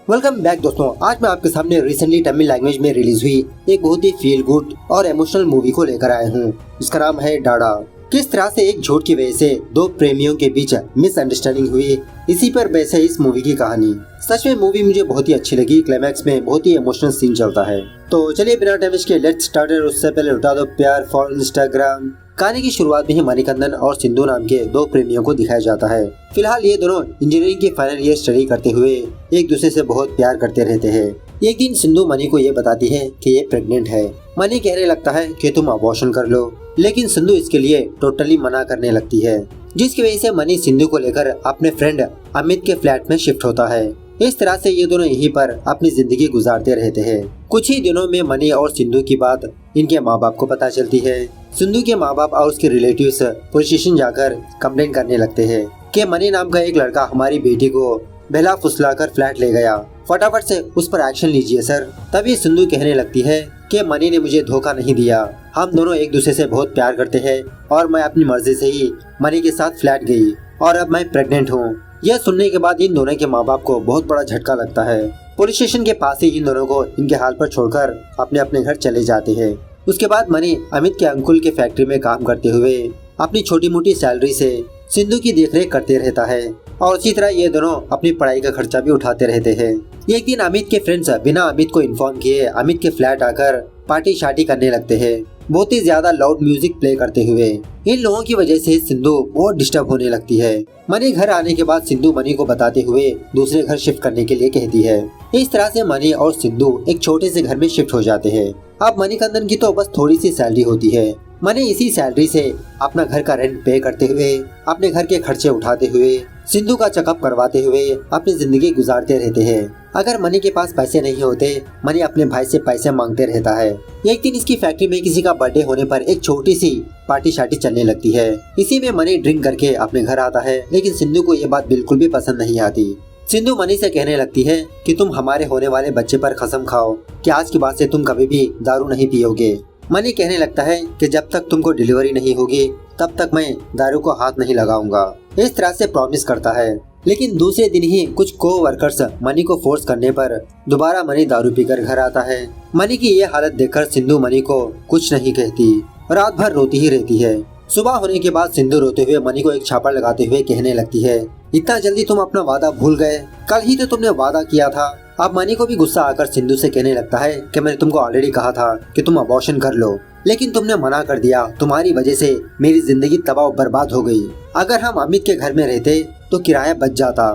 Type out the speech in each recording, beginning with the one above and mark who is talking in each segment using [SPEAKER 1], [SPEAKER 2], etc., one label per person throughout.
[SPEAKER 1] Welcome back दोस्तों। आज मैं आपके सामने रिसेंटली तमिल लैंग्वेज में रिलीज हुई एक बहुत ही फील गुड और इमोशनल मूवी को लेकर आया हूँ, जिसका नाम है डाडा। किस तरह से एक झूठ की वजह से दो प्रेमियों के बीच मिसअंडरस्टैंडिंग हुई, इसी पर बेस है इस मूवी की कहानी। सच में मूवी मुझे बहुत ही अच्छी लगी। क्लाइमैक्स में बहुत ही इमोशनल सीन चलता है। तो चलिए बिना टाइम वेस्ट के लेट्स स्टार्ट। उससे पहले उठा दो प्यार फॉर इंस्टाग्राम। कहानी की शुरुआत में ही मणिकंदन और सिंधु नाम के दो प्रेमियों को दिखाया जाता है। फिलहाल ये दोनों इंजीनियरिंग के फाइनल ईयर स्टडी करते हुए एक दूसरे से बहुत प्यार करते रहते हैं। एक दिन सिंधु मणि को ये बताती है कि ये प्रेग्नेंट है। मणि कहने लगता है कि तुम अबॉर्शन कर लो, लेकिन सिंधु इसके लिए टोटली मना करने लगती है, जिसकी वजह से मणि सिंधु को लेकर अपने फ्रेंड अमित के फ्लैट में शिफ्ट होता है। इस तरह से ये दोनों यहीं पर अपनी जिंदगी गुजारते रहते हैं। कुछ ही दिनों में मणि और सिंधु की बात इनके माँ बाप को पता चलती है। सिंधु के माँ बाप और उसके रिलेटिव्स पुलिस स्टेशन जाकर कंप्लेन करने लगते हैं कि मणि नाम का एक लड़का हमारी बेटी को बहला फुसलाकर फ्लैट ले गया, फटाफट से उस पर एक्शन लीजिए सर। तभी सिंधु कहने लगती है कि मणि ने मुझे धोखा नहीं दिया, हम दोनों एक दूसरे से बहुत प्यार करते हैं और मैं अपनी मर्जी से ही मणि के साथ फ्लैट गई और अब मैं प्रेग्नेंट हूँ। यह सुनने के बाद इन दोनों के माँ बाप को बहुत बड़ा झटका लगता है। पुलिस स्टेशन के पास ही इन दोनों को इनके हाल पर छोड़कर अपने अपने घर चले जाते हैं। उसके बाद मणि अमित के अंकुल के फैक्ट्री में काम करते हुए अपनी छोटी मोटी सैलरी से सिंधु की देखरेख करते रहता है और उसी तरह ये दोनों अपनी पढ़ाई का खर्चा भी उठाते रहते हैं। एक दिन अमित के फ्रेंड्स बिना अमित को इन्फॉर्म किए अमित के फ्लैट आकर पार्टी शार्टी करने लगते हैं, बहुत ही ज्यादा लाउड म्यूजिक प्ले करते हुए। इन लोगों की वजह से सिंधु बहुत डिस्टर्ब होने लगती है। मणि घर आने के बाद सिंधु मणि को बताते हुए दूसरे घर शिफ्ट करने के लिए कहती है। इस तरह से मणि और सिंधु एक छोटे से घर में शिफ्ट हो जाते हैं। अब मणिकंदन की तो बस थोड़ी सी सैलरी होती है। मणि इसी सैलरी से अपना घर का रेंट पे करते हुए, अपने घर के खर्चे उठाते हुए, सिंधु का चेकअप करवाते हुए अपनी जिंदगी गुजारते रहते हैं। अगर मणि के पास पैसे नहीं होते, मणि अपने भाई से पैसे मांगते रहता है। एक दिन इसकी फैक्ट्री में किसी का बर्थडे होने पर एक छोटी सी पार्टी शार्टी चलने लगती है। इसी में मणि ड्रिंक करके अपने घर आता है, लेकिन सिंधु को ये बात बिल्कुल भी पसंद नहीं आती। सिंधु मणि से कहने लगती है कि तुम हमारे होने वाले बच्चे पर कसम खाओ कि आज के बाद से तुम कभी भी दारू नहीं पियोगे। मणि कहने लगता है कि जब तक तुमको डिलीवरी नहीं होगी तब तक मैं दारू को हाथ नहीं लगाऊंगा। इस तरह से प्रॉमिस करता है। लेकिन दूसरे दिन ही कुछ को-वर्कर्स मणि को फोर्स करने पर दोबारा मणि दारू पीकर घर आता है। मणि की ये हालत देखकर सिंधु मणि को कुछ नहीं कहती, रात भर रोती ही रहती है। सुबह होने के बाद सिंधु रोते हुए मणि को एक छापड़ लगाते हुए कहने लगती है, इतना जल्दी तुम अपना वादा भूल गए, कल ही तो तुमने वादा किया था। अब मणि को भी गुस्सा आकर सिंधु से कहने लगता है कि मैंने तुमको ऑलरेडी कहा था कि तुम अबॉर्शन कर लो, लेकिन तुमने मना कर दिया। तुम्हारी वजह से मेरी जिंदगी तबाह बर्बाद हो गई। अगर हम अमित के घर में रहते तो किराया बच जाता,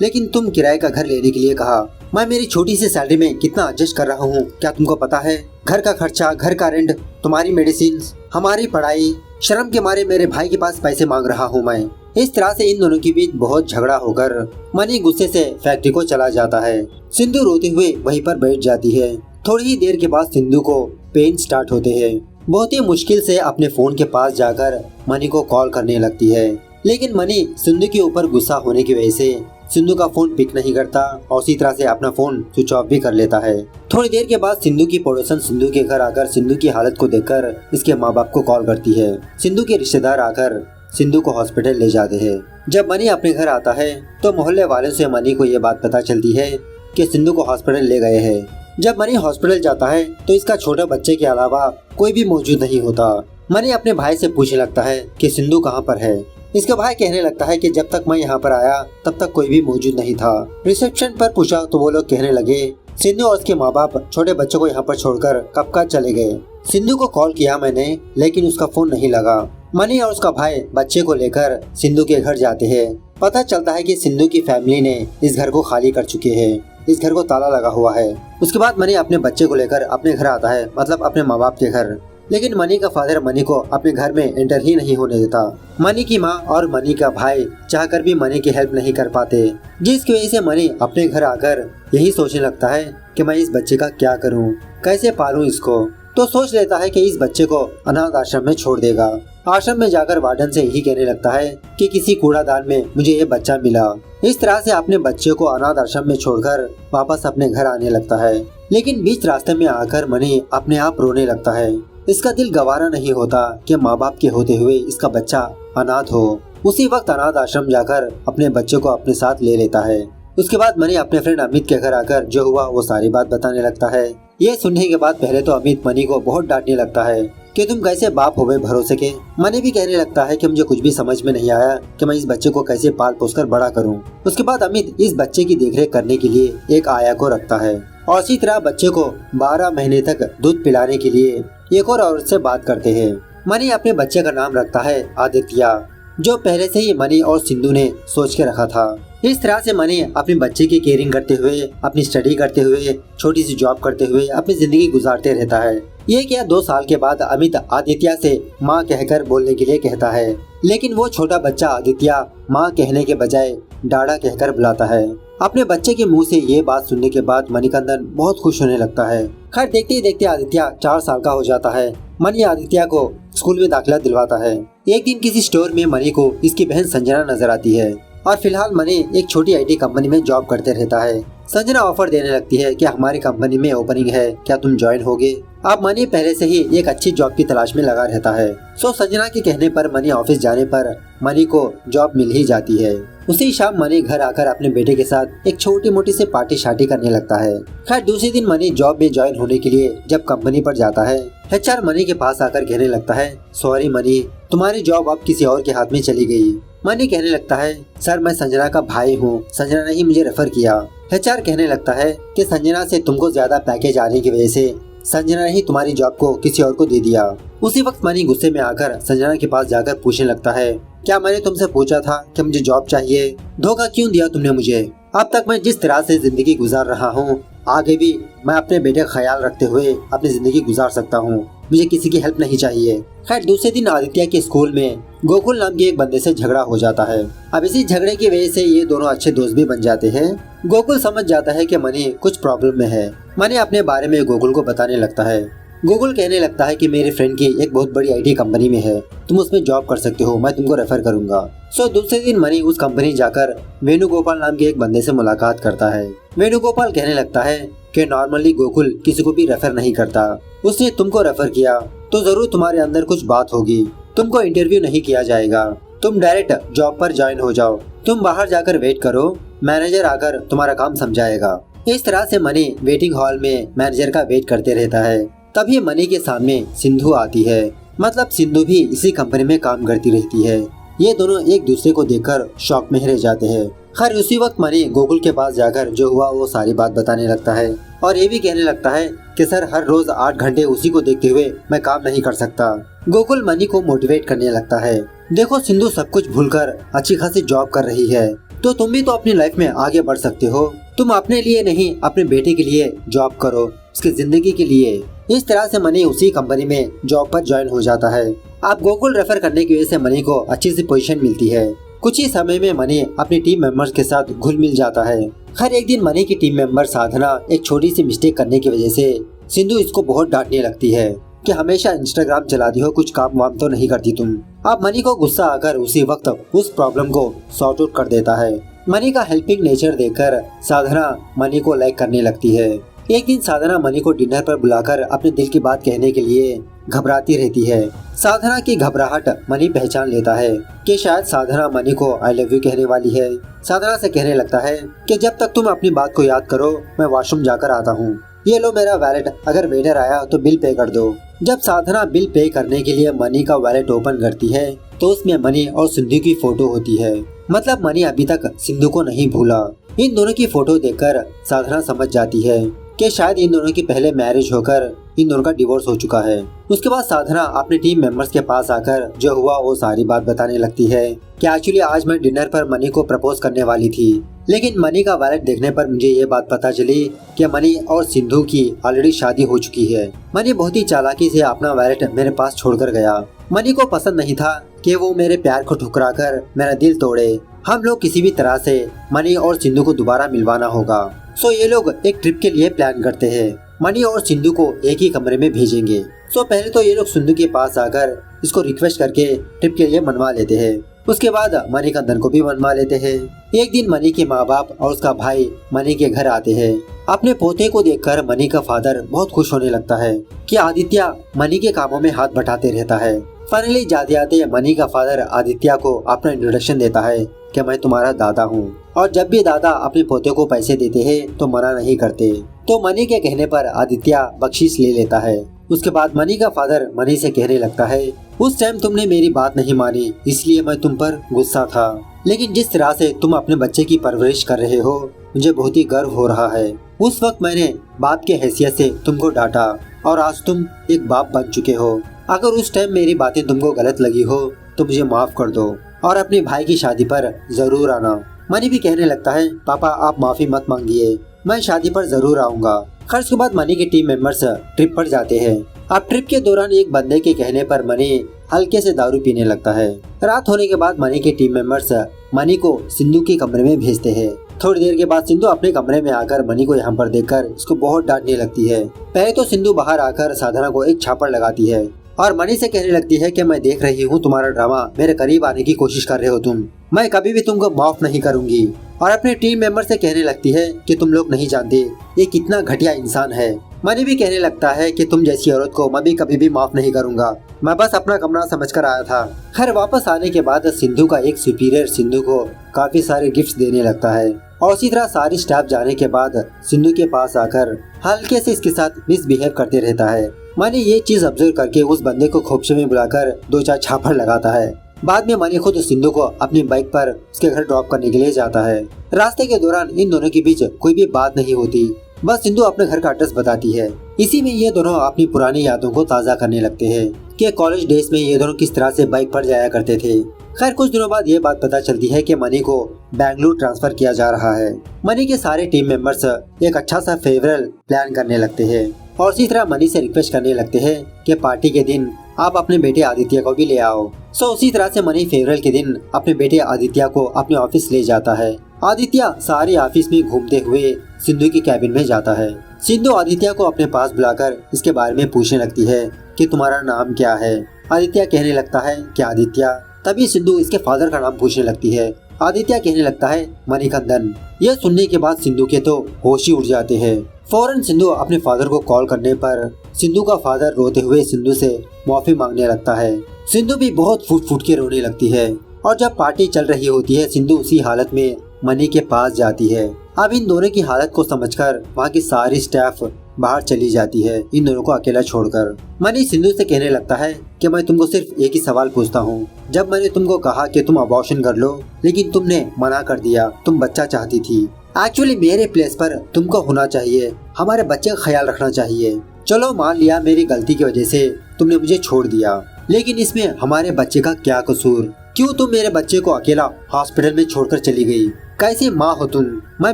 [SPEAKER 1] लेकिन तुम किराए का घर लेने के लिए कहा। मैं मेरी छोटी सी सैलरी में कितना एडजस्ट कर रहा हूँ, क्या तुमको पता है? घर का खर्चा, घर का रेंट, तुम्हारी मेडिसिन, हमारी पढ़ाई, शर्म के मारे मेरे भाई के पास पैसे मांग रहा हूँ मैं। इस तरह से इन दोनों के बीच बहुत झगड़ा होकर मणि गुस्से से फैक्ट्री को चला जाता है। सिंधु रोते हुए वहीं पर बैठ जाती है। थोड़ी ही देर के बाद सिंधु को पेन स्टार्ट होते हैं। बहुत ही मुश्किल से अपने फोन के पास जाकर मणि को कॉल करने लगती है, लेकिन मणि सिंधु के ऊपर गुस्सा होने की वजह से सिंधु का फोन पिक नहीं करता और उसी तरह से अपना फोन स्विच ऑफ भी कर लेता है। थोड़ी देर के बाद सिंधु की पड़ोसन सिंधु के घर आकर सिंधु की हालत को देखकर इसके माँ बाप को कॉल करती है। सिंधु के रिश्तेदार आकर सिंधु को हॉस्पिटल ले जाते हैं। जब मणि अपने घर आता है तो मोहल्ले वालों से मणि को ये बात पता चलती है कि सिंधु को हॉस्पिटल ले गए हैं। जब मणि हॉस्पिटल जाता है तो इसका छोटे बच्चे के अलावा कोई भी मौजूद नहीं होता। मणि अपने भाई से पूछने लगता है कि सिंधु कहाँ पर है। इसका भाई कहने लगता है कि जब तक मैं यहाँ पर आया तब तक कोई भी मौजूद नहीं था। रिसेप्शन पर पूछा तो वो लोग कहने लगे सिंधु और उसके माँ बाप छोटे बच्चों को यहाँ पर छोड़कर कब का चले गए। सिंधु को कॉल किया मैंने, लेकिन उसका फोन नहीं लगा। मणि और उसका भाई बच्चे को लेकर सिंधु के घर जाते हैं। पता चलता है कि सिंधु की फैमिली ने इस घर को खाली कर चुके हैं, इस घर को ताला लगा हुआ है। उसके बाद मणि अपने बच्चे को लेकर अपने घर आता है, मतलब अपने माँ बाप के घर। लेकिन मणि का फादर मणि को अपने घर में एंटर ही नहीं होने देता। मणि की माँ और मणि का भाई चाहकर भी मणि की हेल्प नहीं कर पाते, जिसकी वजह से मणि अपने घर आकर यही सोचने लगता है कि मैं इस बच्चे का क्या करूं, कैसे पालूं इसको। तो सोच लेता है कि इस बच्चे को अनाथ आश्रम में छोड़ देगा। आश्रम में जाकर वार्डन से यही कहने लगता है कि किसी कूड़ादान में मुझे ये बच्चा मिला। इस तरह से अपने बच्चे को अनाथ आश्रम में छोड़कर वापस अपने घर आने लगता है। लेकिन बीच रास्ते में आकर मणि अपने आप रोने लगता है। इसका दिल गवारा नहीं होता कि माँ बाप के होते हुए इसका बच्चा अनाथ हो। उसी वक्त अनाथ आश्रम जाकर अपने बच्चे को अपने साथ ले लेता है। उसके बाद मनी अपने फ्रेंड अमित के घर आकर जो हुआ वो सारी बात बताने लगता है। ये सुनने के बाद पहले तो अमित मनी को बहुत डांटने लगता है कि तुम कैसे बाप हो गए भरोसे के। मनी भी कहने लगता है कि मुझे कुछ भी समझ में नहीं आया कि मैं इस बच्चे को कैसे पाल पोस कर बड़ा करूं। उसके बाद अमित इस बच्चे की देखरेख करने के लिए एक आया को रखता है और इसी तरह बच्चे को 12 महीने तक दूध पिलाने के लिए एक और औरत से बात करते हैं। मनी अपने बच्चे का नाम रखता है आदित्य, जो पहले से ही मनी और सिंधु ने सोच के रखा था। इस तरह से मनी अपने बच्चे की केयरिंग करते हुए, अपनी स्टडी करते हुए, छोटी सी जॉब करते हुए अपनी जिंदगी गुजारते रहता है। ये क्या 2 साल के बाद अमित आदित्य से माँ कहकर बोलने के लिए कहता है, लेकिन वो छोटा बच्चा आदित्य माँ कहने के बजाय डाड़ा कहकर बुलाता है। अपने बच्चे के मुंह से ये बात सुनने के बाद मणिकंदन बहुत खुश होने लगता है। खैर देखते ही देखते आदित्य 4 साल का हो जाता है। मनी आदित्य को स्कूल में दाखिला दिलवाता है। एक दिन किसी स्टोर में मनी को इसकी बहन संजना नजर आती है और फिलहाल मनी एक छोटी आईटी कंपनी में जॉब करते रहता है। संजना ऑफर देने लगती है कि हमारी कंपनी में ओपनिंग है, क्या तुम ज्वाइन होगे। अब मनी पहले से ही एक अच्छी जॉब की तलाश में लगा रहता है। सो संजना के कहने पर मनी ऑफिस जाने पर मनी को जॉब मिल ही जाती है। उसी शाम मनी घर आकर अपने बेटे के साथ एक छोटी मोटी से पार्टी शार्टी करने लगता है। खैर दूसरे दिन मनी जॉब में ज्वाइन होने के लिए जब कंपनी पर जाता है, एचआर मनी के पास आकर कहने लगता है, सॉरी मनी, तुम्हारी जॉब अब किसी और के हाथ में चली गई। मनी कहने लगता है, सर मैं संजना का भाई हूँ, संजना ने ही मुझे रेफर किया। एचआर कहने लगता है कि संजना से तुमको ज्यादा पैकेज आने की वजह से संजना ने ही तुम्हारी जॉब को किसी और को दे दिया। उसी वक्त मनी गुस्से में आकर संजना के पास जाकर पूछने लगता है, क्या मैंने तुमसे पूछा था कि मुझे जॉब चाहिए? धोखा क्यों दिया तुमने मुझे? अब तक मैं जिस तरह से जिंदगी गुजार रहा हूँ, आगे भी मैं अपने बेटे का ख्याल रखते हुए अपनी जिंदगी गुजार सकता हूँ, मुझे किसी की हेल्प नहीं चाहिए। खैर दूसरे दिन आदित्य के स्कूल में गोकुल नाम के एक बंदे से झगड़ा हो जाता है। अब इसी झगड़े की वजह से ये दोनों अच्छे दोस्त भी बन जाते हैं। गोकुल समझ जाता है कि मनी कुछ प्रॉब्लम में है। मनी अपने बारे में गोकुल को बताने लगता है। गोकुल कहने लगता है कि मेरे फ्रेंड की एक बहुत बड़ी आईटी कंपनी में है, तुम उसमें जॉब कर सकते हो, मैं तुमको रेफर करूंगा। सो दूसरे दिन मनी उस कंपनी जाकर वेणुगोपाल नाम के एक बंदे से मुलाकात करता है। वेणुगोपाल कहने लगता है कि नॉर्मली गोकुल किसी को भी रेफर नहीं करता, उसने तुमको रेफर किया तो जरूर तुम्हारे अंदर कुछ बात होगी, तुमको इंटरव्यू नहीं किया जाएगा, तुम डायरेक्ट जॉब पर ज्वाइन हो जाओ, तुम बाहर जाकर वेट करो, मैनेजर आकर तुम्हारा काम समझाएगा। इस तरह से मनी वेटिंग हॉल में मैनेजर का वेट करते रहता है। तभी मनी के सामने सिंधु आती है, मतलब सिंधु भी इसी कंपनी में काम करती रहती है। ये दोनों एक दूसरे को देखकर शॉक में रह जाते हैं। खैर उसी वक्त मनी गोकुल के पास जाकर जो हुआ वो सारी बात बताने लगता है और ये भी कहने लगता है कि सर हर रोज 8 घंटे उसी को देखते हुए मैं काम नहीं कर सकता। गोकुल मनी को मोटिवेट करने लगता है, देखो सिंधु सब कुछ भूलकर अच्छी खासी जॉब कर रही है, तो तुम भी तो अपनी लाइफ में आगे बढ़ सकते हो, तुम अपने लिए नहीं अपने बेटे के लिए जॉब करो, उसकी जिंदगी के लिए। इस तरह से मनी उसी कंपनी में जॉब पर ज्वाइन हो जाता है। अब गोकुल रेफर करने की वजह से मनी को अच्छी सी पोजीशन मिलती है। कुछ ही समय में मनी अपनी टीम मेंबर्स के साथ घुल मिल जाता है। खैर एक दिन मनी की टीम मेंबर साधना एक छोटी सी मिस्टेक करने की वजह से सिंधु इसको बहुत डांटने लगती है कि हमेशा इंस्टाग्राम चलाती हो, कुछ काम वाम तो नहीं करती तुम। अब मनी को गुस्सा आकर उसी वक्त उस प्रॉब्लम को सॉर्ट आउट कर देता है। मनी का हेल्पिंग नेचर देखकर साधना मनी को लाइक करने लगती है। एक दिन साधना मनी को डिनर पर बुलाकर अपने दिल की बात कहने के लिए घबराती रहती है। साधना की घबराहट मनी पहचान लेता है कि शायद साधना मनी को आई लव यू कहने वाली है। साधना से कहने लगता है कि जब तक तुम अपनी बात को याद करो मैं वॉशरूम जाकर आता हूँ, ये लो मेरा वैलेट, अगर वेटर आया तो बिल पे कर दो। जब साधना बिल पे करने के लिए मनी का वैलेट ओपन करती है तो उसमें मनी और सिंधु की फोटो होती है, मतलब मनी अभी तक सिंधु को नहीं भूला। इन दोनों की फोटो देखकर साधना समझ जाती है कि शायद इन दोनों की पहले मैरिज होकर इन दोनों का डिवोर्स हो चुका है। उसके बाद साधना अपने टीम मेंबर्स के पास आकर जो हुआ वो सारी बात बताने लगती है कि एक्चुअली आज मैं डिनर पर मनी को प्रपोज करने वाली थी, लेकिन मनी का वैलेट देखने पर मुझे ये बात पता चली कि मनी और सिंधु की ऑलरेडी शादी हो चुकी है। मनी बहुत ही चालाकी से अपना वैलेट मेरे पास छोड़कर गया। मनी को पसंद नहीं था कि वो मेरे प्यार को ठुकराकर मेरा दिल तोड़े। हम लोग किसी भी तरह से मनी और सिंधु को दोबारा मिलवाना होगा। सो ये लोग एक ट्रिप के लिए प्लान करते हैं। मनी और सिंधु को एक ही कमरे में भेजेंगे। सो पहले तो ये लोग सिंधु के पास आकर इसको रिक्वेस्ट करके ट्रिप के लिए मनवा लेते हैं। उसके बाद मणिकंदन को भी मनवा लेते हैं। एक दिन मनी के माँ बाप और उसका भाई मनी के घर आते हैं। अपने पोते को देखकर मनी का फादर बहुत खुश होने लगता है कि आदित्य मनी के कामों में हाथ बटाते रहता है। फाइनली जाते आते मनी का फादर आदित्य को अपना इंट्रोडक्शन देता है कि मैं तुम्हारा दादा हूँ और जब भी दादा अपने पोते को पैसे देते हैं तो मना नहीं करते। तो मनी के कहने पर आदित्य बख्शीश ले लेता है। उसके बाद मनी का फादर मनी से कहने लगता है, उस टाइम तुमने मेरी बात नहीं मानी, इसलिए मैं तुम पर गुस्सा था, लेकिन जिस तरह से तुम अपने बच्चे की परवरिश कर रहे हो मुझे बहुत ही गर्व हो रहा है। उस वक्त मैंने बाप के हैसियत से तुमको डांटा और आज तुम एक बाप बन चुके हो। अगर उस टाइम मेरी बातें तुमको गलत लगी हो तो मुझे माफ कर दो और अपने भाई की शादी पर जरूर आना। मनी भी कहने लगता है, पापा आप माफी मत मांगिए, मैं शादी पर जरूर आऊंगा। खैर उसके बाद मनी के टीम मेंबर्स ट्रिप पर जाते हैं। अब ट्रिप के दौरान एक बंदे के कहने पर मनी हल्के से दारू पीने लगता है। रात होने के बाद मनी के टीम मेंबर्स मनी को सिंधु के कमरे में भेजते हैं। थोड़ी देर के बाद सिंधु अपने कमरे में आकर मनी को यहाँ पर देखकर उसको बहुत डांटने लगती है। पहले तो सिंधु बाहर आकर साधना को एक छापड़ लगाती है और मनी से कहने लगती है कि मैं देख रही हूँ तुम्हारा ड्रामा, मेरे करीब आने की कोशिश कर रहे हो तुम, मैं कभी भी तुमको माफ नहीं करूंगी। और अपने टीम मेंबर से कहने लगती है कि तुम लोग नहीं जानते ये कितना घटिया इंसान है। मनी भी कहने लगता है कि तुम जैसी औरत को मैं भी कभी भी माफ नहीं करूंगा, मैं बस अपना कमरा समझकर आया था। खैर वापस आने के बाद सिंधु का एक सुपीरियर सिंधु को काफी सारे गिफ्ट्स देने लगता है और इसी तरह सारी स्टाफ जाने के बाद सिंधु के पास आकर हल्के से इसके साथ मिसबिहेव करते रहता है। मनी ये चीज ऑब्जर्व करके उस बंदे को खोपचे में बुलाकर 2-4 छापड़ लगाता है। बाद में मनी खुद सिंधु को अपनी बाइक पर उसके घर ड्रॉप करने के लिए जाता है। रास्ते के दौरान इन दोनों के बीच कोई भी बात नहीं होती, बस सिंधु अपने घर का एड्रेस बताती है। इसी में ये दोनों अपनी पुरानी यादों को ताज़ा करने लगते हैं कि कॉलेज डेज में ये दोनों किस तरह से बाइक पर जाया करते थे। खैर कुछ दिनों बाद ये बात पता चलती है कि मनी को बेंगलुरु ट्रांसफर किया जा रहा है। मनी के सारे टीम मेंबर्स एक अच्छा सा फेयरवेल प्लान करने लगते हैं और इसी तरह मनी से रिक्वेस्ट करने लगते हैं कि पार्टी के दिन आप अपने बेटे आदित्य को भी ले आओ। सो उसी तरह से मनी फेयरवेल के दिन अपने बेटे आदित्य को अपने ऑफिस ले जाता है। आदित्य सारे ऑफिस में घूमते हुए सिंधु की कैबिन में जाता है। सिंधु आदित्य को अपने पास बुलाकर इसके बारे में पूछने लगती है कि तुम्हारा नाम क्या है। आदित्य कहने लगता है कि आदित्य। तभी सिंधु इसके फादर का नाम पूछने लगती है। आदित्य कहने लगता है मणिकंदन। यह सुनने के बाद सिंधु के तो होश ही उड़ जाते हैं। फौरन सिंधु अपने फादर को कॉल करने पर सिंधु का फादर रोते हुए सिंधु से माफी मांगने लगता है। सिंधु भी बहुत फूट फूट के रोने लगती है और जब पार्टी चल रही होती है सिंधु उसी हालत में मनी के पास जाती है। अब इन दोनों की हालत को समझकर वहाँ की सारी स्टाफ बाहर चली जाती है इन दोनों को अकेला छोड़कर। मनी सिंधु से कहने लगता है कि मैं तुमको सिर्फ एक ही सवाल पूछता हूँ, जब मैंने तुमको कहा कि तुम अबॉर्शन कर लो लेकिन तुमने मना कर दिया, तुम बच्चा चाहती थी। एक्चुअली मेरे प्लेस पर तुमको होना चाहिए, हमारे बच्चे का ख्याल रखना चाहिए। चलो मान लिया मेरी गलती की वजह से तुमने मुझे छोड़ दिया, लेकिन इसमें हमारे बच्चे का क्या कसूर? क्यों तुम मेरे बच्चे को अकेला हॉस्पिटल में छोड़कर चली गई? कैसी माँ हो तुम? मैं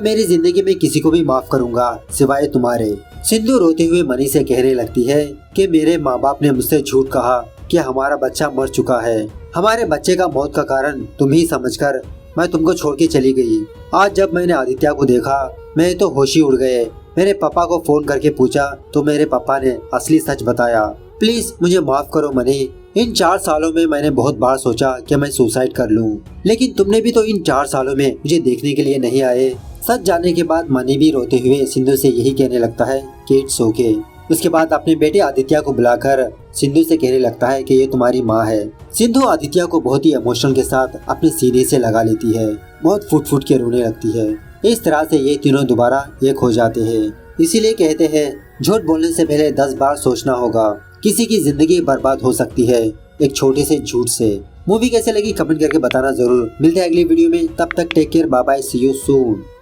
[SPEAKER 1] मेरी जिंदगी में किसी को भी माफ करूंगा सिवाय तुम्हारे। सिंधु रोते हुए मनी से कहने लगती है कि मेरे माँ बाप ने मुझसे झूठ कहा कि हमारा बच्चा मर चुका है। हमारे बच्चे का मौत का कारण तुम ही समझकर मैं तुमको छोड़ के चली गई। आज जब मैंने आदित्य को देखा मैं तो होश ही उड़ गए। मेरे पापा को फोन करके पूछा तो मेरे पापा ने असली सच बताया। प्लीज मुझे माफ करो मनी। इन 4 सालों में मैंने बहुत बार सोचा कि मैं सुसाइड कर लूं, लेकिन तुमने भी तो इन 4 सालों में मुझे देखने के लिए नहीं आए। सच जानने के बाद मनी भी रोते हुए सिंधु से यही कहने लगता है कि इट्स ओके। उसके बाद अपने बेटे आदित्य को बुलाकर सिंधु से कहने लगता है कि ये तुम्हारी माँ है। सिंधु आदित्य को बहुत ही इमोशन के साथ अपने सीने से लगा लेती है, बहुत फुट फुट के रोने लगती है। इस तरह से ये तीनों दोबारा एक हो जाते हैं। इसीलिए कहते हैं झूठ बोलने से पहले 10 बार सोचना होगा, किसी की जिंदगी बर्बाद हो सकती है एक छोटे से झूठ से। मूवी कैसे लगी कमेंट करके बताना जरूर। मिलते हैं अगली वीडियो में, तब तक take care, bye bye, see you soon.